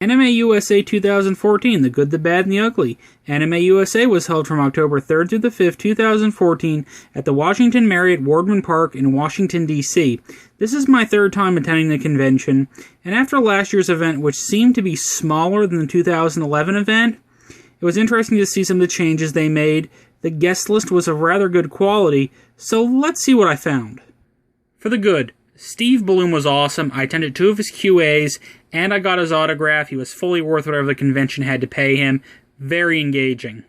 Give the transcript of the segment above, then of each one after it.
Anime USA 2014, The Good, the Bad, and the Ugly. Anime USA was held from October 3rd through the 5th, 2014 at the Washington Marriott Wardman Park in Washington, D.C. This is my third time attending the convention, and after last year's event, which seemed to be smaller than the 2011 event, it was interesting to see some of the changes they made. The guest list was of rather good quality, so let's see what I found. For The Good, Steve Bloom was awesome. I attended 2 of his QAs, and I got his autograph. He was fully worth whatever the convention had to pay him. Very engaging.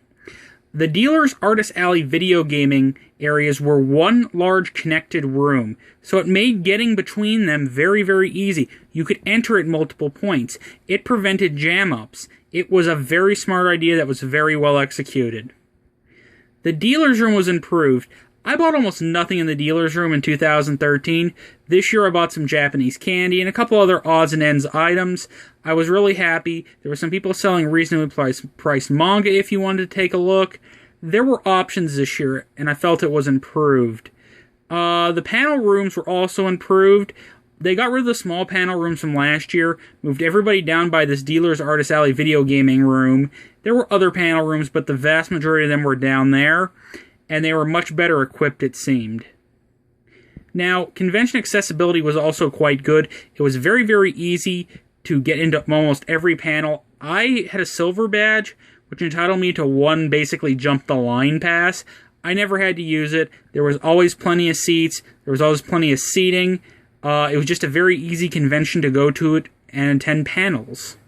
The Dealer's Artist Alley video gaming areas were one large connected room, so it made getting between them very, very easy. You could enter at multiple points. It prevented jam-ups. It was a very smart idea that was very well executed. The dealer's room was improved. I bought almost nothing in the dealer's room in 2013. This year I bought some Japanese candy and a couple other odds and ends items. I was really happy. There were some people selling reasonably priced manga if you wanted to take a look. There were options this year, and I felt it was improved. The panel rooms were also improved. They got rid of the small panel rooms from last year, moved everybody down by this Dealer's Artist Alley video gaming room. There were other panel rooms, but the vast majority of them were down there, and they were much better equipped, it seemed. Now, convention accessibility was also quite good. It was very, very easy to get into almost every panel. I had a silver badge, which entitled me to one basically jump the line pass. I never had to use it. There was always plenty of seats. There was always plenty of seating. It was just a very easy convention to go to it and attend panels.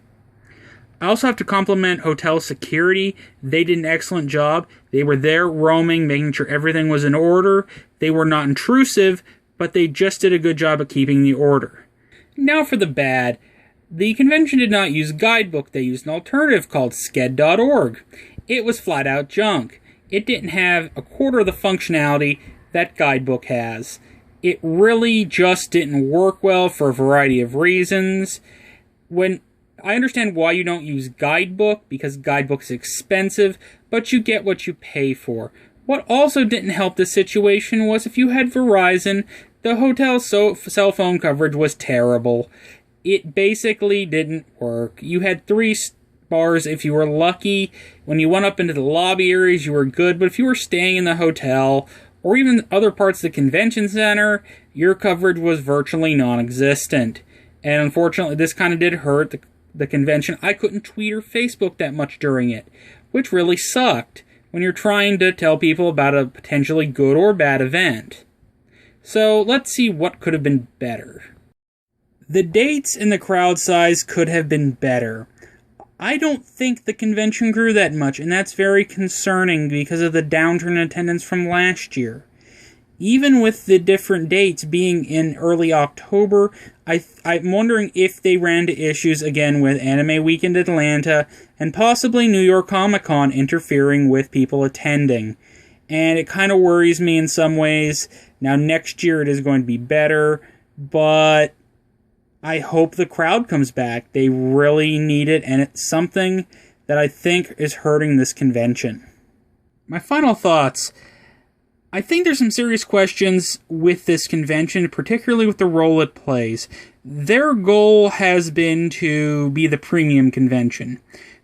I also have to compliment hotel security. They did an excellent job. They were there roaming, making sure everything was in order. They were not intrusive, but they just did a good job at keeping the order. Now for the bad. The convention did not use Guidebook. They used an alternative called Sked.org. It was flat out junk. It didn't have a quarter of the functionality that Guidebook has. It really just didn't work well for a variety of reasons. I understand why you don't use Guidebook, because Guidebook is expensive, but you get what you pay for. What also didn't help the situation was if you had Verizon, the hotel cell phone coverage was terrible. It basically didn't work. You had 3 bars if you were lucky. When you went up into the lobby areas, you were good, but if you were staying in the hotel, or even other parts of the convention center, your coverage was virtually non-existent. And unfortunately, this kind of did hurt the convention. I couldn't tweet or Facebook that much during it, which really sucked when you're trying to tell people about a potentially good or bad event. So let's see what could have been better. The dates and the crowd size could have been better. I don't think the convention grew that much, and that's very concerning because of the downturn in attendance from last year. Even with the different dates being in early October, I'm wondering if they ran into issues again with Anime Weekend Atlanta and possibly New York Comic Con interfering with people attending. And it kind of worries me in some ways. Now next year it is going to be better, but I hope the crowd comes back. They really need it, and it's something that I think is hurting this convention. My final thoughts. I think there's some serious questions with this convention, particularly with the role it plays. Their goal has been to be the premium convention.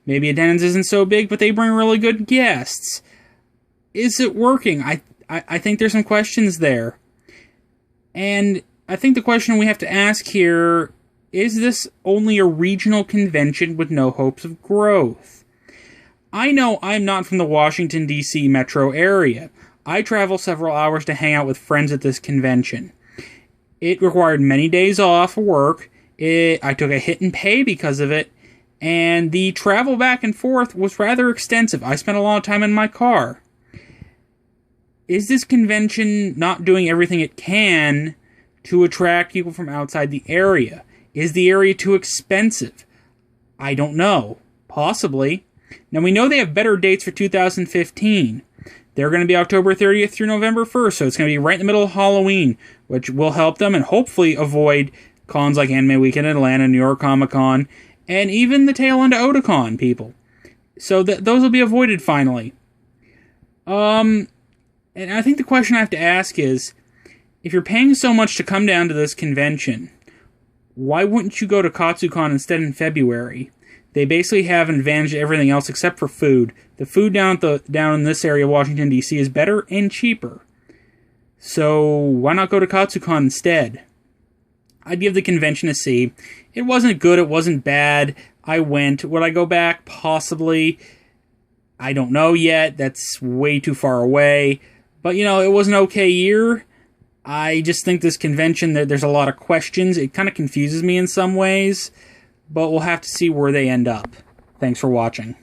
Maybe attendance isn't so big, but they bring really good guests. Is it working? I think there's some questions there. And I think the question we have to ask here, is this only a regional convention with no hopes of growth? I know I'm not from the Washington, D.C. metro area. I travel several hours to hang out with friends at this convention. It required many days off work. I took a hit in pay because of it, and the travel back and forth was rather extensive. I spent a lot of time in my car. Is this convention not doing everything it can to attract people from outside the area? Is the area too expensive? I don't know. Possibly. Now, we know they have better dates for 2015. They're going to be October 30th through November 1st, so it's going to be right in the middle of Halloween, which will help them and hopefully avoid cons like Anime Weekend Atlanta, New York Comic Con, and even the tail end of Otakon people. So those will be avoided finally. And I think the question I have to ask is, if you're paying so much to come down to this convention, why wouldn't you go to Katsucon instead in February? They basically have an advantage to everything else except for food. The food down in this area of Washington, D.C. is better and cheaper. So why not go to Katsucon instead? I'd give the convention a C. It wasn't good, it wasn't bad. I went. Would I go back? Possibly. I don't know yet. That's way too far away. But, it was an okay year. I just think this convention, there's a lot of questions. It kind of confuses me in some ways. But we'll have to see where they end up. Thanks for watching.